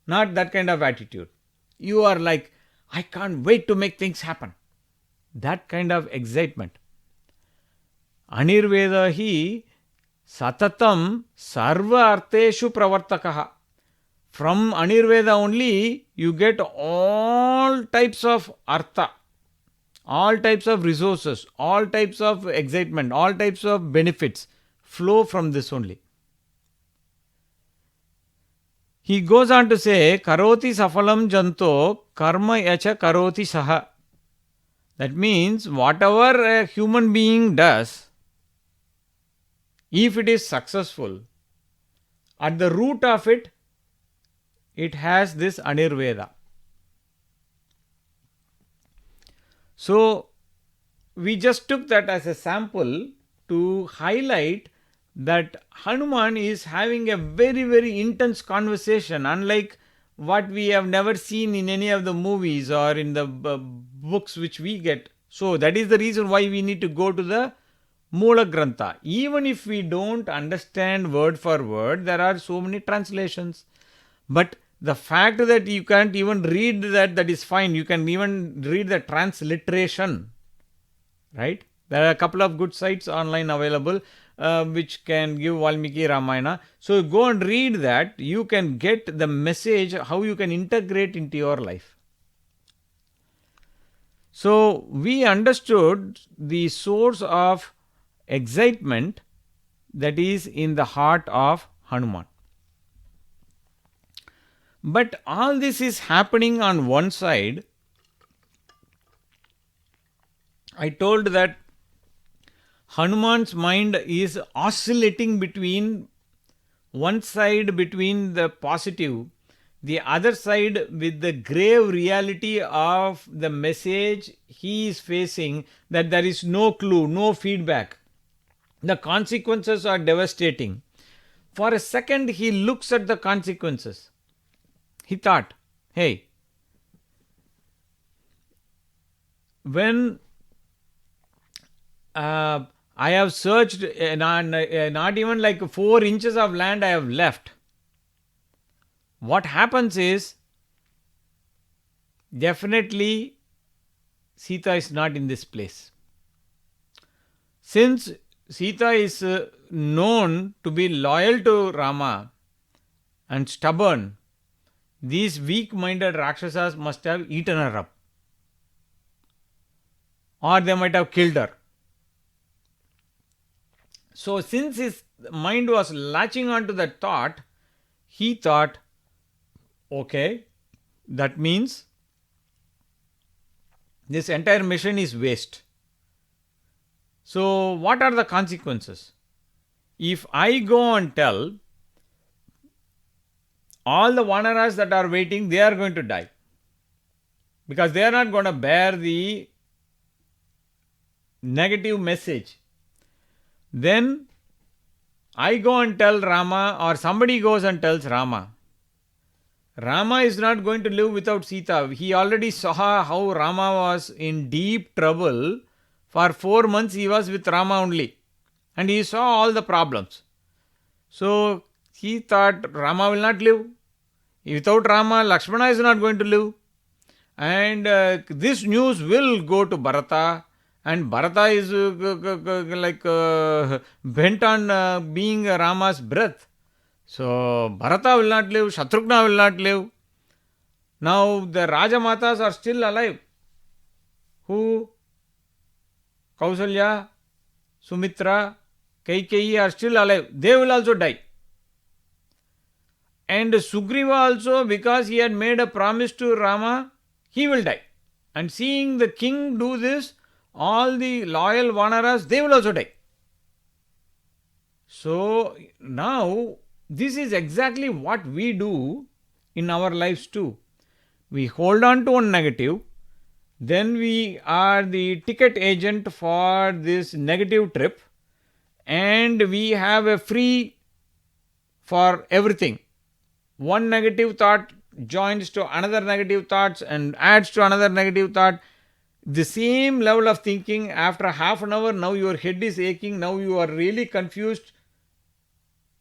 Not that kind of attitude. You are like, I can't wait to make things happen. That kind of excitement. Anirveda hi Satatam Sarva Arteshu Pravartakaha. From Anirveda only you get all types of artha, all types of resources, all types of excitement, all types of benefits flow from this only. He goes on to say, Karoti Safalam Janto Karma Yacha Karoti Saha. That means whatever a human being does, if it is successful, at the root of it, it has this Anirveda. So we just took that as a sample to highlight that Hanuman is having a very, very intense conversation, unlike what we have never seen in any of the movies or in the books which we get. So that is the reason why we need to go to the Moola Grantha. Even if we don't understand word for word, there are so many translations. But the fact that you can't even read that is fine. You can even read the transliteration, right? There are a couple of good sites online available which can give Valmiki Ramayana. So go and read that. You can get the message, how you can integrate into your life. So we understood the source of excitement that is in the heart of Hanuman. But all this is happening on one side. I told that Hanuman's mind is oscillating between one side between the positive, the other side with the grave reality of the message he is facing, that there is no clue, no feedback. The consequences are devastating. For a second, he looks at the consequences. He thought, hey, when I have searched, not even like 4 inches of land I have left. What happens is, definitely Sita is not in this place. Since Sita is known to be loyal to Rama and stubborn, these weak-minded Rakshasas must have eaten her up. Or they might have killed her. So since his mind was latching onto that thought, he thought, okay, that means this entire mission is waste. So what are the consequences? If I go and tell, all the Vanaras that are waiting, they are going to die. Because they are not going to bear the negative message. Then I go and tell Rama, or somebody goes and tells Rama. Rama is not going to live without Sita. He already saw how Rama was in deep trouble. For 4 months he was with Rama only. And he saw all the problems. So he thought Rama will not live. Without Rama, Lakshmana is not going to live. And this news will go to Bharata. And Bharata is bent on being Rama's breath. So Bharata will not live, Shatrughna will not live. Now the Rajamatas are still alive. Who? Kausalya, Sumitra, Kaikeyi are still alive. They will also die. And Sugriva also, because he had made a promise to Rama, he will die. And seeing the king do this, all the loyal Vanaras, they will also die. So now, this is exactly what we do in our lives too. We hold on to one negative, then we are the ticket agent for this negative trip, and we have a free for everything. One negative thought joins to another negative thoughts and adds to another negative thought. The same level of thinking, after half an hour, now your head is aching, now you are really confused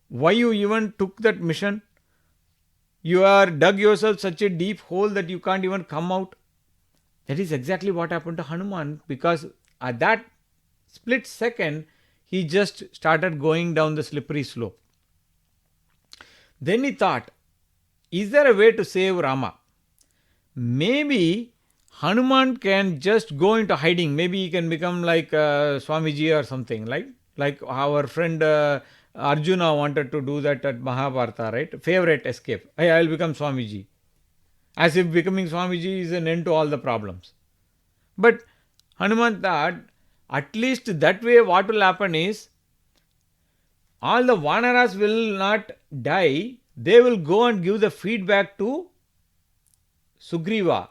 why you even took that mission. You are dug yourself such a deep hole that you can't even come out. That is exactly what happened to Hanuman, because at that split second, he just started going down the slippery slope. Then he thought, is there a way to save Rama? Maybe Hanuman can just go into hiding. Maybe he can become like Swamiji or something, like our friend Arjuna wanted to do that at Mahabharata, right? Favorite escape. Hey, I will become Swamiji. As if becoming Swamiji is an end to all the problems. But Hanuman thought, at least that way what will happen is, all the Vanaras will not die. They will go and give the feedback to Sugriva.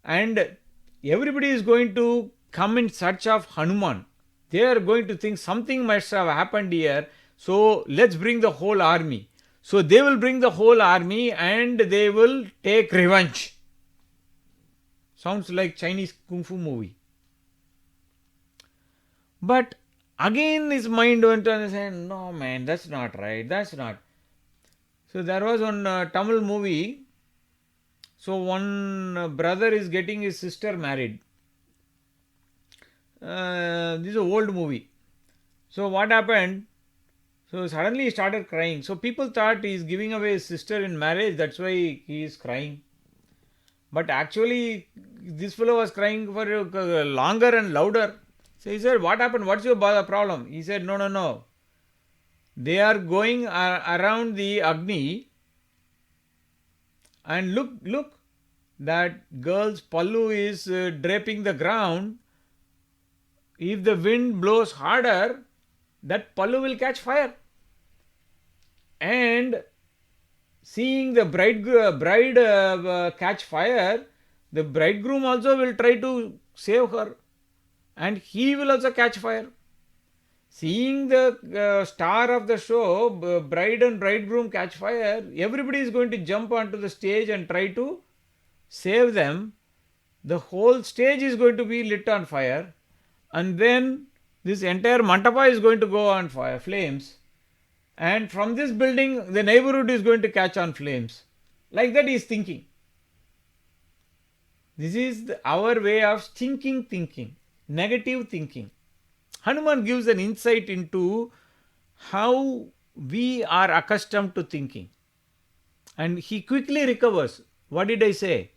And everybody is going to come in search of Hanuman. They are going to think something must have happened here. So let's bring the whole army. So they will bring the whole army and they will take revenge. Sounds like Chinese kung fu movie. But again his mind went on and said, no man, that's not right, that's not. So there was one Tamil movie. So one brother is getting his sister married. This is an old movie. So what happened? So suddenly he started crying. So people thought he is giving away his sister in marriage, that's why he is crying. But actually this fellow was crying for longer and louder. So he said, what happened? What's your problem? He said, no. They are going around the Agni and look, that girl's pallu is draping the ground. If the wind blows harder, that pallu will catch fire. And seeing the bride catch fire, the bridegroom also will try to save her, and he will also catch fire. Seeing the star of the show, bride and bridegroom catch fire, everybody is going to jump onto the stage and try to save them. The whole stage is going to be lit on fire, and then this entire mantapa is going to go on fire, flames, and from this building the neighborhood is going to catch on flames. Like that he is thinking. This is our way of thinking, negative thinking. Hanuman gives an insight into how we are accustomed to thinking, and he quickly recovers. What did I say?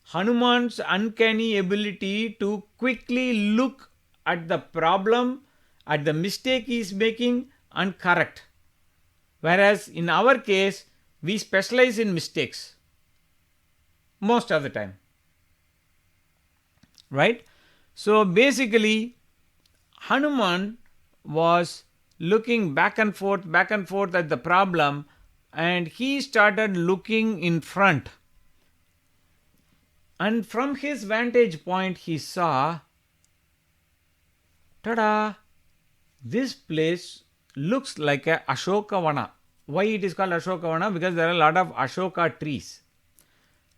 Hanuman's uncanny ability to quickly look at the problem, at the mistake he is making, and correct. Whereas in our case, we specialize in mistakes most of the time. Right? So basically, Hanuman was looking back and forth at the problem, and he started looking in front. And from his vantage point, he saw, tada, this place looks like a Ashokavana. Why it is called Ashokavana? Because there are a lot of Ashoka trees.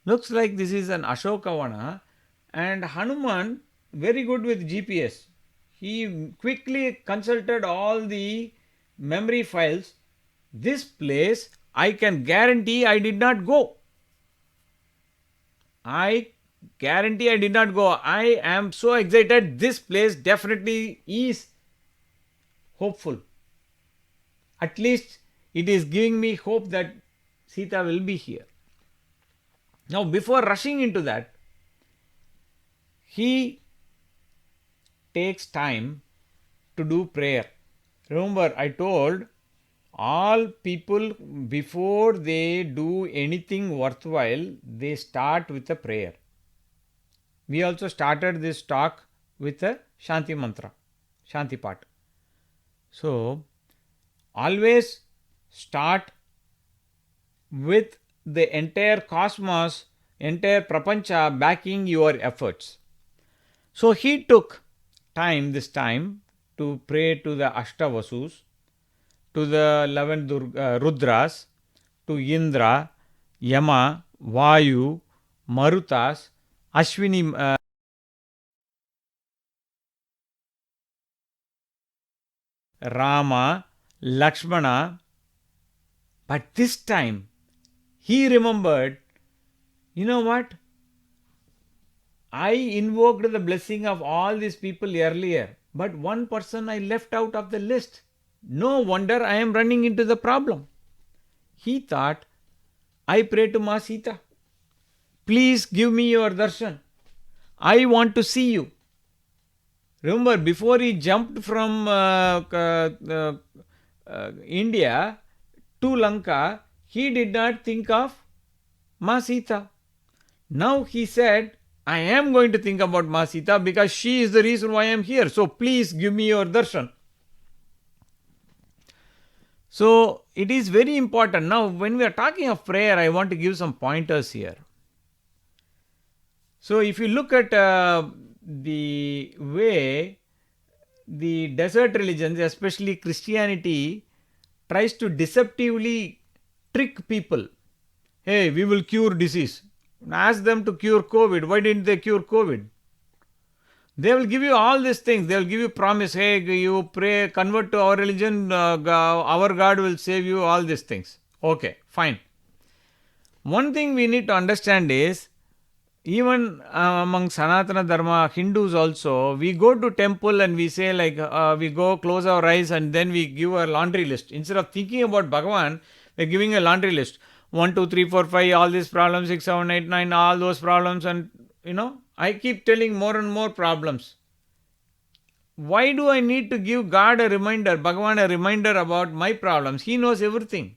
Looks like this is an Ashokavana, and Hanuman, very good with GPS. He quickly consulted all the memory files. This place, I can guarantee I did not go. I guarantee I did not go. I am so excited. This place definitely is hopeful. At least it is giving me hope that Sita will be here. Now, before rushing into that, he takes time to do prayer. Remember, I told all people, before they do anything worthwhile, they start with a prayer. We also started this talk with a Shanti mantra, Shanti Pat. So, always start with the entire cosmos, entire prapancha backing your efforts. So, he took time this time to pray to the Ashtavasus, to the 11 Rudras, to Indra, Yama, Vayu, Marutas, Ashwini, Rama, Lakshmana. But this time he remembered, you know what? I invoked the blessing of all these people earlier, but one person I left out of the list. No wonder I am running into the problem. He thought, I pray to Ma Sita. Please give me your darshan. I want to see you. Remember, before he jumped from India to Lanka, he did not think of Ma Sita. Now he said, I am going to think about Ma Sita because she is the reason why I am here. So please give me your darshan. So it is very important. Now, when we are talking of prayer, I want to give some pointers here. So if you look at the way the desert religions, especially Christianity, tries to deceptively trick people. Hey, we will cure disease. Ask them to cure COVID. Why didn't they cure COVID? They will give you all these things. They will give you promise. Hey, you pray, convert to our religion, our God will save you, all these things. Okay, fine. One thing we need to understand is, even among Sanatana Dharma, Hindus also, we go to temple and we say like, we go close our eyes and then we give a laundry list. Instead of thinking about Bhagavan, we are giving a laundry list. 1, 2, 3, 4, 5, all these problems, 6, 7, 8, 9, all those problems, and I keep telling more and more problems. Why do I need to give God a reminder, Bhagavan a reminder about my problems? He knows everything.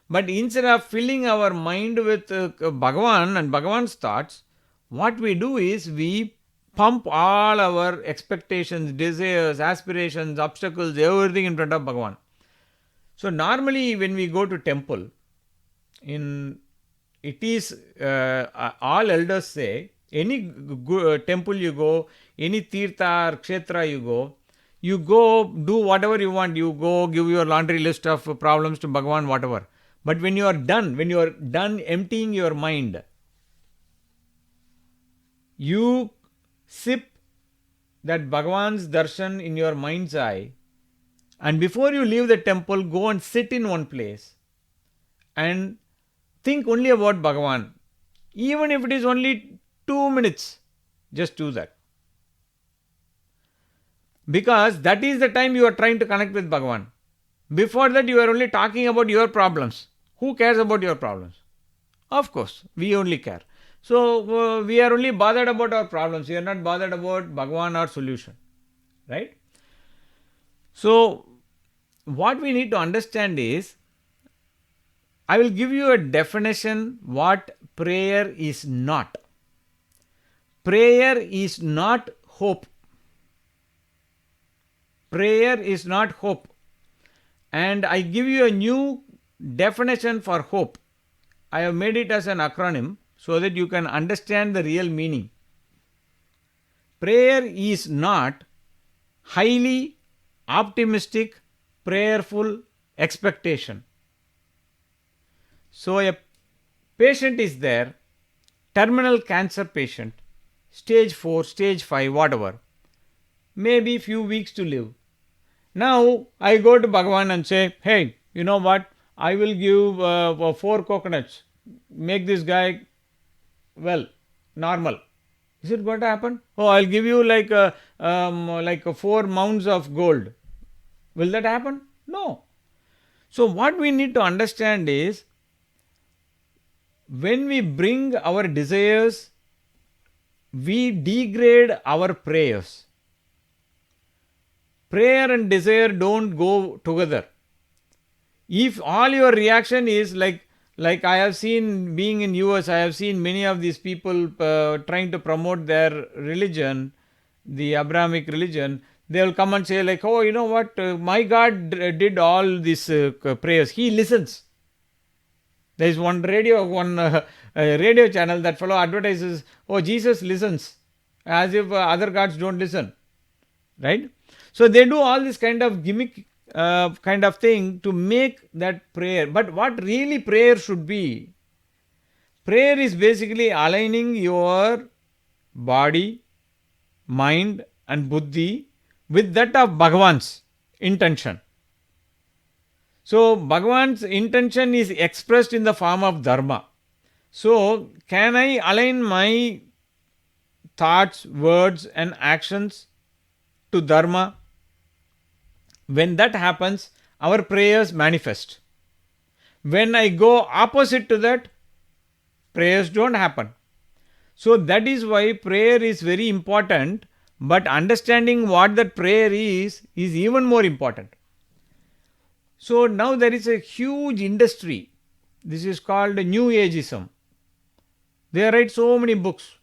But instead of filling our mind with Bhagavan and Bhagavan's thoughts, what we do is we pump all our expectations, desires, aspirations, obstacles, everything in front of Bhagavan. So normally when we go to temple, in it is all elders say, any temple you go, any tirtha or kshetra you go do whatever you want. You go give your laundry list of problems to Bhagavan, whatever. But when you are done emptying your mind, you sip that Bhagavan's darshan in your mind's eye, and before you leave the temple, go and sit in one place and think only about Bhagavan. Even if it is only 2 minutes, just do that. Because that is the time you are trying to connect with Bhagavan. Before that, you are only talking about your problems. Who cares about your problems? Of course, we only care. So, we are only bothered about our problems. We are not bothered about Bhagavan or solution. Right? So, what we need to understand is, I will give you a definition what prayer is not. Prayer is not hope. Prayer is not hope. And I give you a new definition for hope. I have made it as an acronym so that you can understand the real meaning. Prayer is not highly optimistic, prayerful expectation. So a patient is there, terminal cancer patient, stage 4, stage 5, whatever, maybe few weeks to live. Now I go to Bhagavan and say, hey, you know what, I will give 4 coconuts, make this guy well, normal. Is it going to happen? Oh, I'll give you like 4 mounds of gold. Will that happen? No. So what we need to understand is, when we bring our desires, we degrade our prayers. Prayer and desire don't go together. If all your reaction is like I have seen, being in US, I have seen many of these people trying to promote their religion, the Abrahamic religion. They will come and say like, oh, you know what, my God did all these prayers. He listens. There is one radio channel that fellow advertises, oh, Jesus listens, as if other gods don't listen, right? So they do all this kind of gimmick kind of thing to make that prayer. But what really prayer should be? Prayer is basically aligning your body, mind and buddhi with that of Bhagavan's intention. So Bhagavan's intention is expressed in the form of dharma. So can I align my thoughts, words and actions to dharma? When that happens, our prayers manifest. When I go opposite to that, prayers don't happen. So that is why prayer is very important, but understanding what that prayer is even more important. So now there is a huge industry. This is called New Ageism. They write so many books.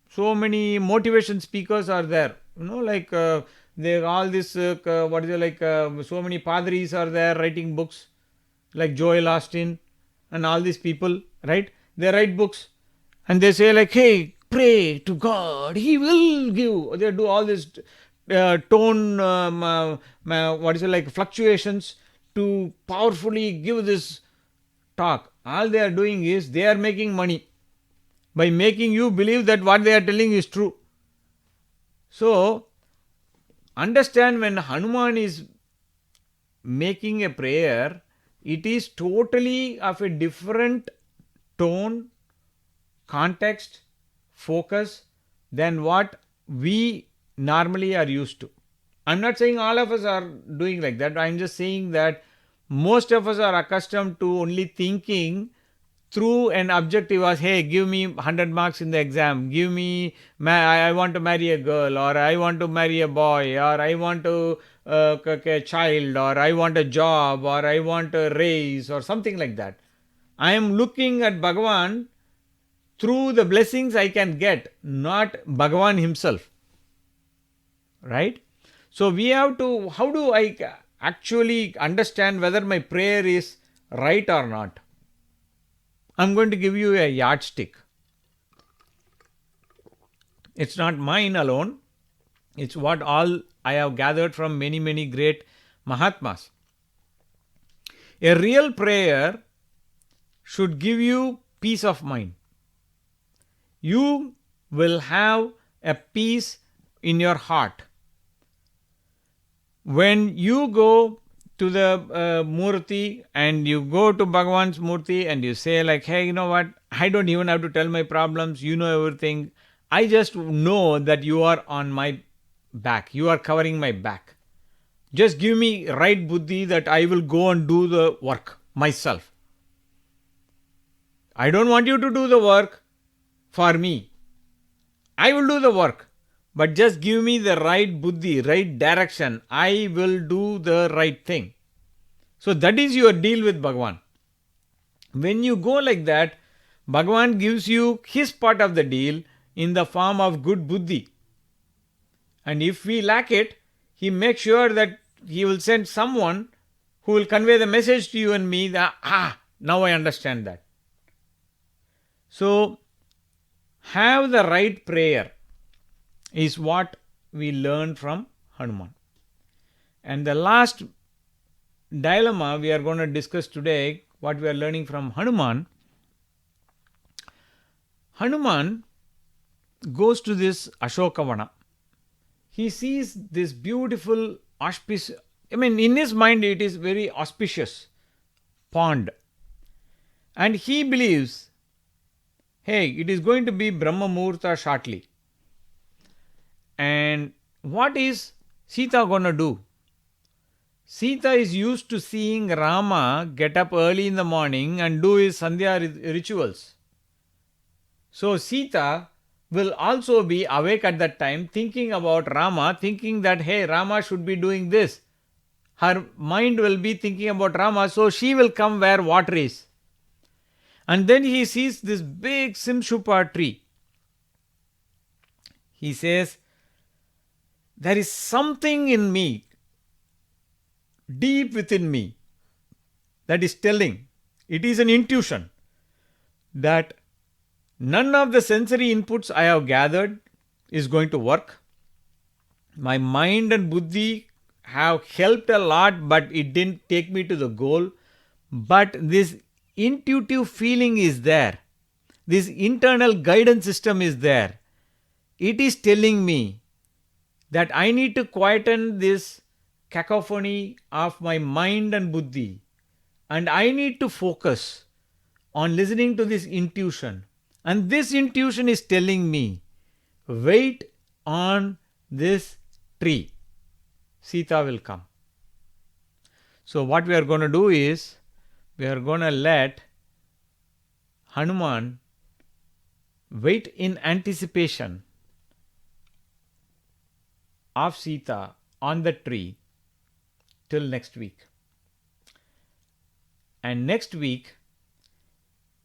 So many motivation speakers are there. Like they all this so many padris are there writing books, like Joel Austin and all these people, right? They write books and they say like, hey, pray to God, He will give. They do all this tone fluctuations to powerfully give this talk. All they are doing is they are making money by making you believe that what they are telling is true. So understand, when Hanuman is making a prayer, it is totally of a different tone, context, focus than what we normally are used to. I'm not saying all of us are doing like that. I'm just saying that most of us are accustomed to only thinking through an objective as, hey, give me 100 marks in the exam, give me, I want to marry a girl, or I want to marry a boy, or I want to a child, or I want a job, or I want a raise, or something like that. I am looking at Bhagavan through the blessings I can get, not Bhagavan himself. Right? So we have to, how do I actually understand whether my prayer is right or not? I'm going to give you a yardstick. It's not mine alone. It's what all I have gathered from many, many great Mahatmas. A real prayer should give you peace of mind. You will have a peace in your heart. When you go to the Murti and you go to Bhagavan's Murti and you say like, hey, you know what, I don't even have to tell my problems, you know everything. I just know that you are on my back. You are covering my back. Just give me right buddhi that I will go and do the work myself. I don't want you to do the work for me. I will do the work. But just give me the right buddhi, right direction. I will do the right thing. So that is your deal with Bhagavan. When you go like that, Bhagavan gives you his part of the deal in the form of good buddhi. And if we lack it, he makes sure that he will send someone who will convey the message to you and me that, now I understand that. So, have the right prayer is what we learn from Hanuman. And the last dilemma we are going to discuss today, what we are learning from Hanuman. Hanuman goes to this Ashokavana. He sees this beautiful auspicious, in his mind it is very auspicious pond. And he believes, hey, it is going to be Brahma Muhurta shortly. And what is Sita going to do? Sita is used to seeing Rama get up early in the morning and do his Sandhya rituals. So Sita will also be awake at that time thinking about Rama, thinking that, hey, Rama should be doing this. Her mind will be thinking about Rama, so she will come where water is. And then he sees this big Simshupa tree. He says, there is something in me, deep within me, that is telling, it is an intuition, that none of the sensory inputs I have gathered is going to work. My mind and buddhi have helped a lot, but it didn't take me to the goal. But this intuitive feeling is there. This internal guidance system is there. It is telling me that I need to quieten this cacophony of my mind and buddhi. And I need to focus on listening to this intuition. And this intuition is telling me, wait on this tree. Sita will come. So what we are going to do is, we are going to let Hanuman wait in anticipation of Sita on the tree till next week. And next week,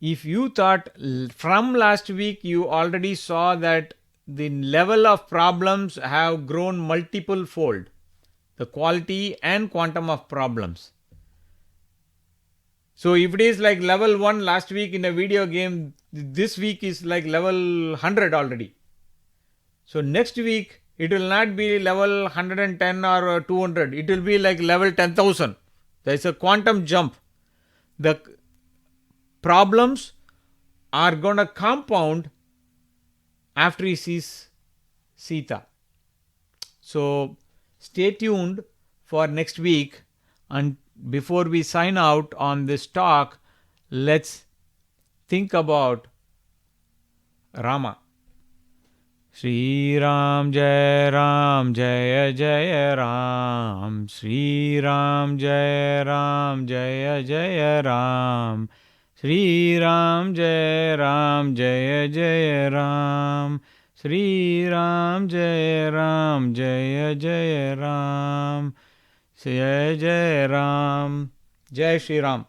if you thought from last week you already saw that the level of problems have grown multiple fold, the quality and quantum of problems. So if it is like level 1 last week in a video game, this week is like level 100 already. So next week it will not be level 110 or 200, it will be like level 10,000. There is a quantum jump. The problems are going to compound after he sees Sita. So stay tuned for next week, and before we sign out on this talk, let's think about Rama. Shri Ram Jai Ram Jaya Jaya Ram, Shri Ram Jai Ram Jaya Jaya Ram, Shri Ram Jai Ram Jaya Jaya Ram, Shri Ram Jai Ram Jaya Jaya Ram, Jai Jai Ram, Jai Shri Ram.